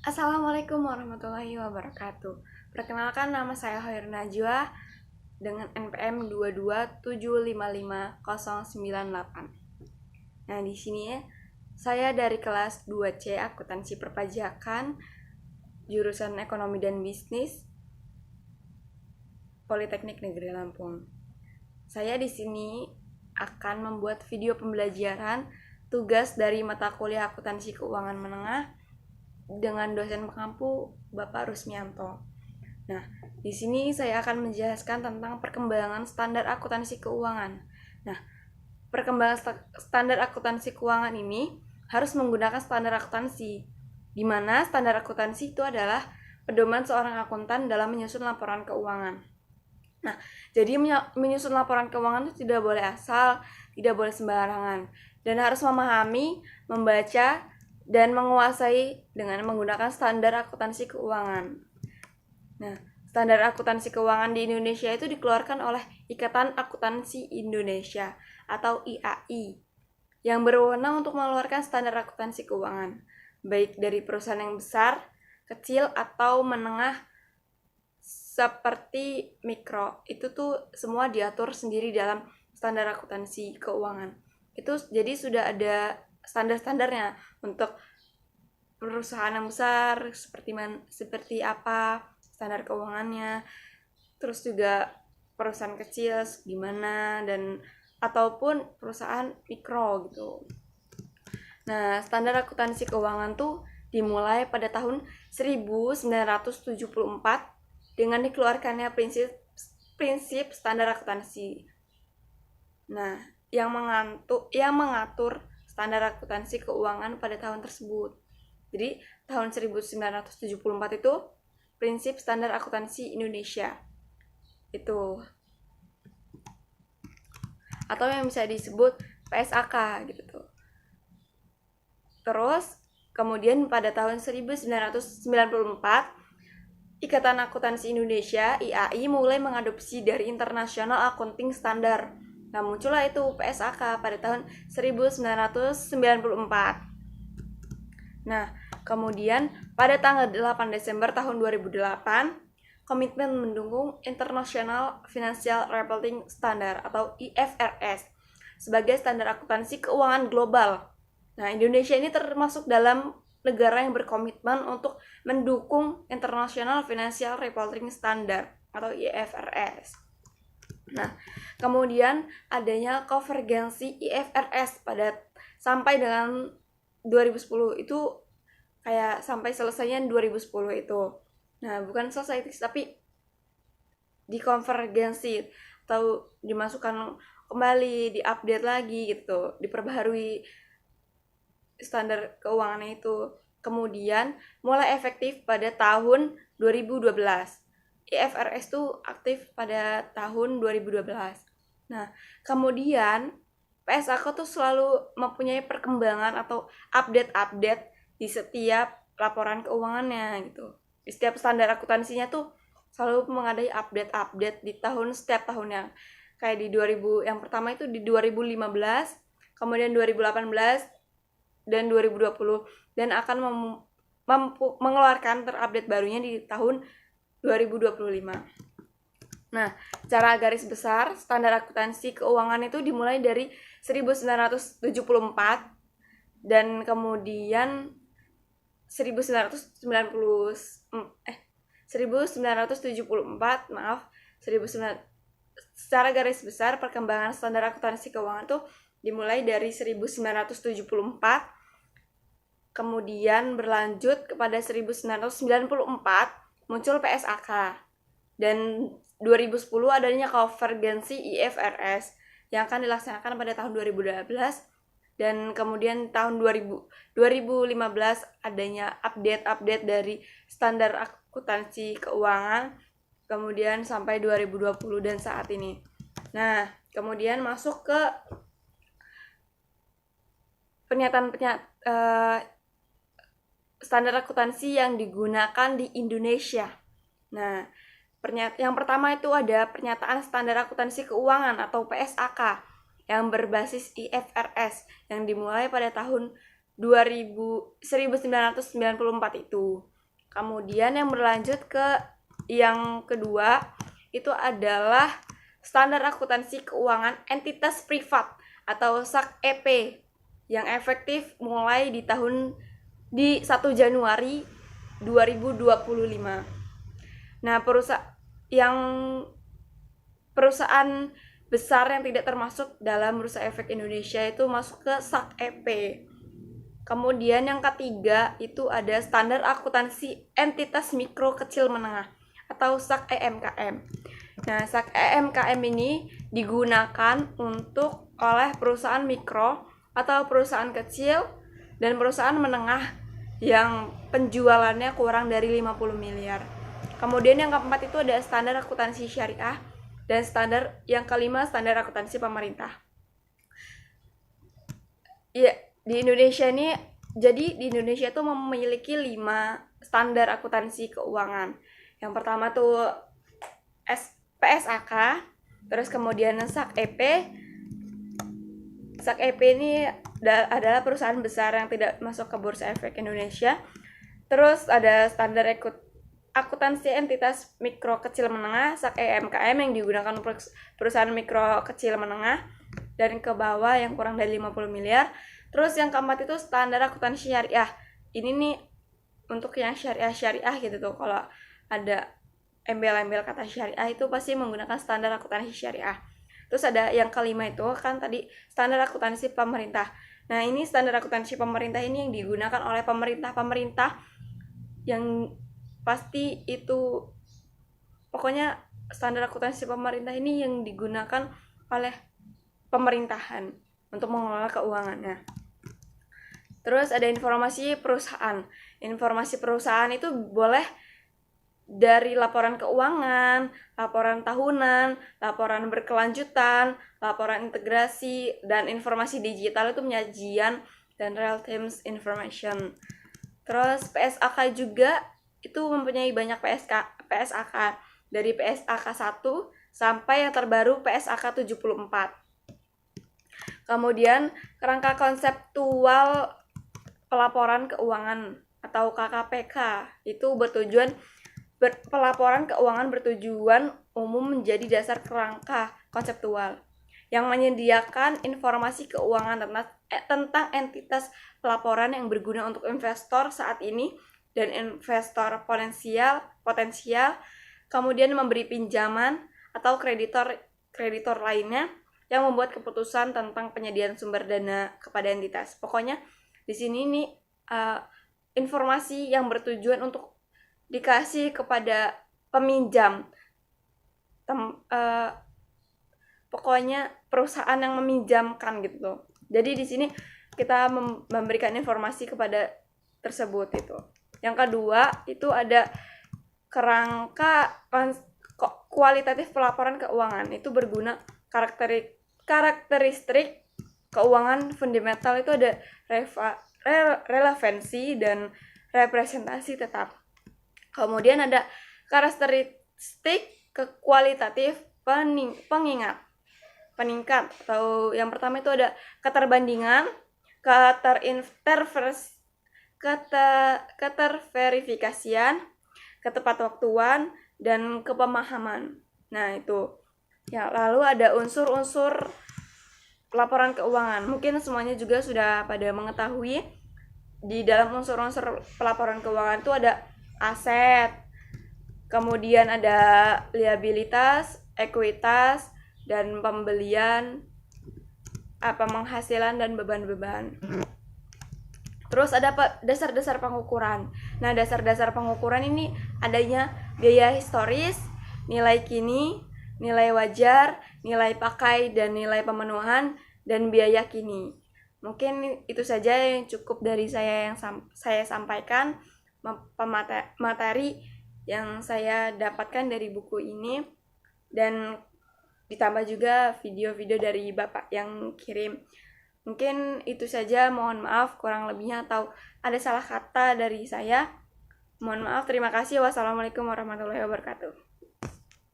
Assalamualaikum warahmatullahi wabarakatuh. Perkenalkan, nama saya Hoir Najwa dengan NPM 227559098. Nah, di sini saya dari kelas 2C Akuntansi Perpajakan, jurusan Ekonomi dan Bisnis, Politeknik Negeri Lampung. Saya di sini akan membuat video pembelajaran tugas dari mata kuliah Akuntansi Keuangan Menengah dengan dosen pengampu Bapak Rusmianto. Nah, di sini saya akan menjelaskan tentang perkembangan standar akuntansi keuangan. Nah, perkembangan standar akuntansi keuangan ini harus menggunakan standar akuntansi, di mana standar akuntansi itu adalah pedoman seorang akuntan dalam menyusun laporan keuangan. Nah, jadi menyusun laporan keuangan itu tidak boleh asal, tidak boleh sembarangan, dan harus memahami, membaca, dan menguasai dengan menggunakan standar akuntansi keuangan. Nah, standar akuntansi keuangan di Indonesia itu dikeluarkan oleh Ikatan Akuntansi Indonesia atau IAI yang berwenang untuk mengeluarkan standar akuntansi keuangan, baik dari perusahaan yang besar, kecil, atau menengah seperti mikro. Itu tuh semua diatur sendiri dalam standar akuntansi keuangan. Itu jadi sudah ada standar-standarnya untuk perusahaan yang besar seperti apa standar keuangannya, terus juga perusahaan kecil gimana, dan ataupun perusahaan mikro gitu. Nah, standar akuntansi keuangan tuh dimulai pada tahun 1974 dengan dikeluarkannya prinsip standar akuntansi. Nah, yang mengatur standar akuntansi keuangan pada tahun tersebut. Jadi, tahun 1974 itu prinsip standar akuntansi Indonesia. Itu. Atau yang bisa disebut PSAK gitu. Terus, kemudian pada tahun 1994, Ikatan Akuntansi Indonesia (IAI) mulai mengadopsi dari International Accounting Standard. Nah, muncullah itu PSAK pada tahun 1994. Nah, kemudian pada tanggal 8 Desember tahun 2008, komitmen mendukung International Financial Reporting Standard atau IFRS sebagai standar akuntansi keuangan global. Nah, Indonesia ini termasuk dalam negara yang berkomitmen untuk mendukung International Financial Reporting Standard atau IFRS. Nah, kemudian adanya konvergensi IFRS sampai dengan 2010 itu kayak sampai selesainya 2010 itu. Nah, bukan selesai tapi dikonvergensi atau dimasukkan kembali, diupdate lagi gitu, diperbaharui standar keuangannya itu. Kemudian mulai efektif pada tahun 2012. IFRS itu aktif pada tahun 2012. Nah, kemudian PSAK tuh selalu mempunyai perkembangan atau update-update di setiap laporan keuangannya gitu. Di setiap standar akuntansinya tuh selalu mengadai update-update di setiap tahunnya. Kayak di 2000 yang pertama itu di 2015, kemudian 2018 dan 2020, dan akan mengeluarkan terupdate barunya di tahun 2025. Nah, secara garis besar, standar akuntansi keuangan itu dimulai dari 1974 dan kemudian 1974, secara garis besar perkembangan standar akuntansi keuangan tuh dimulai dari 1974, kemudian berlanjut kepada 1994 muncul PSAK, dan 2010 adanya konvergensi IFRS yang akan dilaksanakan pada tahun 2012, dan kemudian tahun 2015 adanya update dari standar akuntansi keuangan, kemudian sampai 2020 dan saat ini. Nah, kemudian masuk ke standar akuntansi yang digunakan di Indonesia. Nah, yang pertama itu ada pernyataan standar akuntansi keuangan atau PSAK yang berbasis IFRS yang dimulai pada tahun 1994 itu. Kemudian yang berlanjut ke yang kedua itu adalah standar akuntansi keuangan entitas privat atau SAK-EP yang efektif mulai di 1 Januari 2025. Nah, perusahaan besar yang tidak termasuk dalam Bursa Efek Indonesia itu masuk ke SAK-EP. Kemudian yang ketiga itu ada standar akuntansi entitas mikro kecil menengah atau SAK-EMKM. Nah, SAK-EMKM ini digunakan untuk oleh perusahaan mikro atau perusahaan kecil dan perusahaan menengah yang penjualannya kurang dari 50 miliar. Kemudian yang keempat itu ada standar akuntansi syariah dan yang kelima standar akuntansi pemerintah. Ya, di Indonesia itu memiliki 5 standar akuntansi keuangan. Yang pertama tuh PSAK, terus kemudian SAK-EP. SAK-EP ini adalah perusahaan besar yang tidak masuk ke Bursa Efek Indonesia. Terus ada standar akuntansi entitas mikro kecil menengah SAK-EMKM yang digunakan perusahaan mikro kecil menengah dan ke bawah yang kurang dari 50 miliar. Terus yang keempat itu standar akuntansi syariah. Ini nih untuk yang syariah gitu tuh. Kalau ada embel-embel kata syariah itu pasti menggunakan standar akuntansi syariah. Terus ada yang kelima itu kan tadi standar akuntansi pemerintah. Nah, ini standar akuntansi pemerintah ini yang digunakan oleh pemerintah yang pasti itu pokoknya standar akuntansi pemerintah ini yang digunakan oleh pemerintahan untuk mengelola keuangannya. Terus ada informasi perusahaan. Informasi perusahaan itu boleh dari laporan keuangan, laporan tahunan, laporan berkelanjutan, laporan integrasi, dan informasi digital itu penyajian dan real-time information. Terus PSAK juga itu mempunyai banyak PSAK dari PSAK 1 sampai yang terbaru PSAK 74. Kemudian kerangka konseptual pelaporan keuangan atau KKPK itu pelaporan keuangan bertujuan umum menjadi dasar kerangka konseptual yang menyediakan informasi keuangan tentang entitas pelaporan yang berguna untuk investor saat ini dan investor potensial, kemudian memberi pinjaman atau kreditor lainnya yang membuat keputusan tentang penyediaan sumber dana kepada entitas. Pokoknya di sini nih informasi yang bertujuan untuk dikasih kepada peminjam, pokoknya perusahaan yang meminjamkan gitu. Jadi di sini kita memberikan informasi kepada tersebut itu. Yang kedua itu ada kerangka kualitatif pelaporan keuangan. Itu berguna karakteristik keuangan fundamental itu ada relevansi dan representasi tetap. Kemudian ada karakteristik kualitatif peningkat atau yang pertama itu ada keterbandingan, keterverifikasian, ketepatwaktuan, dan kepemahaman. Nah, itu. Ya, lalu ada unsur-unsur laporan keuangan. Mungkin semuanya juga sudah pada mengetahui di dalam unsur-unsur pelaporan keuangan itu ada aset, kemudian ada liabilitas, ekuitas, dan pembelian, penghasilan dan beban-beban. Terus ada dasar-dasar pengukuran. Nah, dasar-dasar pengukuran ini adanya biaya historis, nilai kini, nilai wajar, nilai pakai, dan nilai pemenuhan, dan biaya kini. Mungkin itu saja yang cukup dari saya yang saya sampaikan, materi yang saya dapatkan dari buku ini, dan ditambah juga video-video dari Bapak yang kirim. Mungkin itu saja, mohon maaf kurang lebihnya atau ada salah kata dari saya. Mohon maaf, terima kasih. Wassalamualaikum warahmatullahi wabarakatuh.